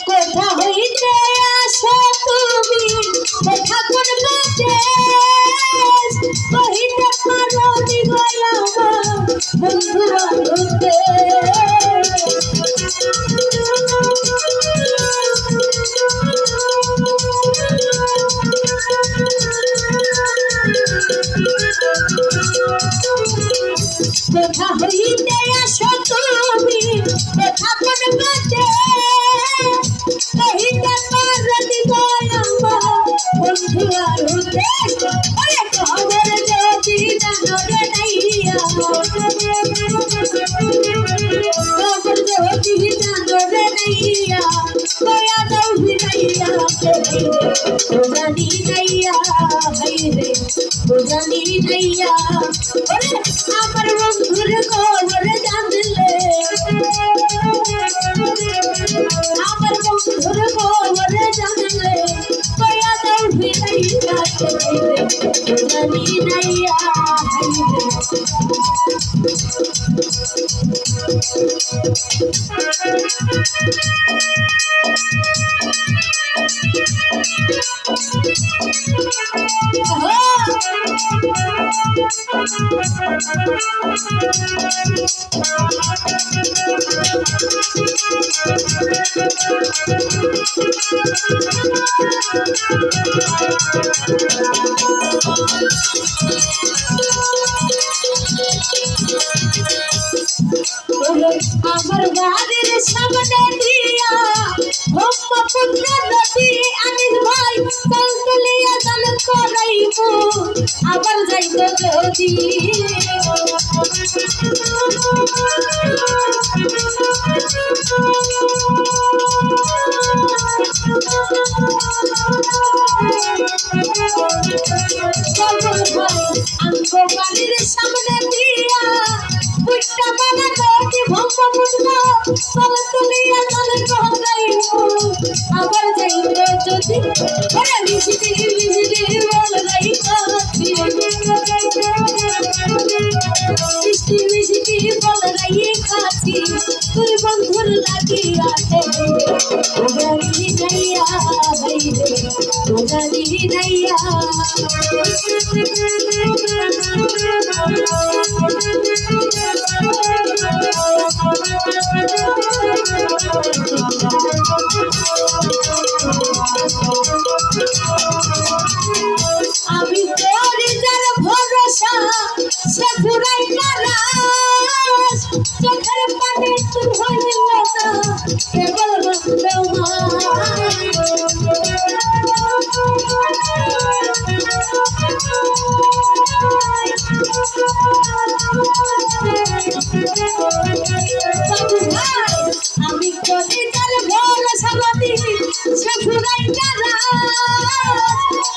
কোথা হইতে আসো তুমি কোথা করবে কহিতে পারো নি গলাম বন্ধুরা হতে কোথা হইতে আসো তুমি কোথা করবে কহিতে পারো নি গলাম বন্ধুরা হতে ওরে খবর যদি জানো রে নাইয়া খবর যদি জানো রে নাইয়া দয়া দাও ভিড়াইয়া ও জানি নাইয়া হাইরে ও জানি নাইয়া ওরে আমার বন্ধুর খবর জানলে আমার বন্ধুর খবর জানলে দয়া দাও ভিড়াইয়া ও জানি নাইয়া হাইরে আমার বাড়ির সামনে দিয়া ব্রহ্মপুত্র নদী আনিস ভাই চল তুলিয়া দান করাইব আবার যাইব যদি আমগো বাড়ির সামনে দিয়া বুঝটা বানা নদী ব্রহ্মপুত্র চল তুলিয়া দান করাইব আবার যাইব যদি ওরে মিষ্টি মিষ্টি বল রাইতাছি মিষ্টি মিষ্টি বল রাইখাছি তুই বন্ধুর লাগিয়া ও জানি নাইয়া হাইরে ও জানি নাইয়া আমি তোর যার ভরসা সে ঘুরাই নারাজ চোখের পানি তুই হইল না কেবল আমি তোর যার ভরসা বাদি সে ঘুরাই নারাজ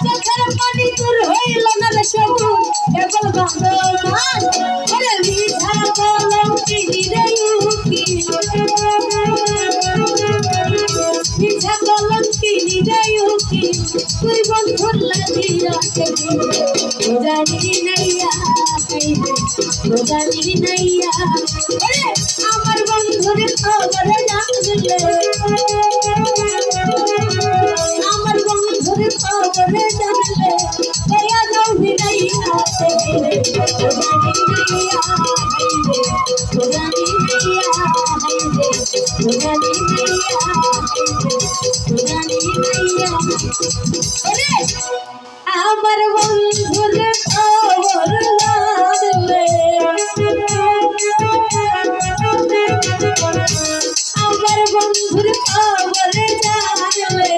চোখের পানি তোর হইল না রে সবু কেবল বাংলার ওরে মিঠা কলঙ্কি রে উকি মিঠা কলঙ্কি রে উকি তুই বন্ধুর লাগিয়া ও জানি নাইয়া ও জানি নাইয়া ওরে আমার বন্ধুর খবর জানলে আমার বন্ধুর খবর জানলে দয়া দাও ভিড়াইয়া ও জানি নাইয়া ও জানি নাইয়া ও জানি নাইয়া ও জানি নাইয়া ওরে আমার বন্ধুর খবর জানলে আমার বন্ধুর খবর জানলে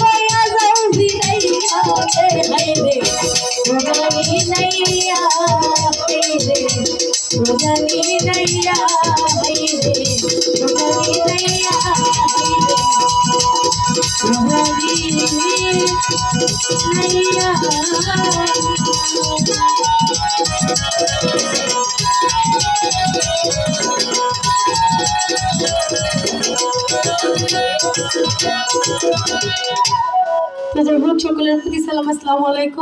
দয়া দাও ভিড়াইয়া হাইরে ও জানি নাইয়া হাইরে ও জানি নাইয়া হাইরে ও জানি নাইয়া সকলের প্রতি সালাম, আসসালামু আলাইকুম।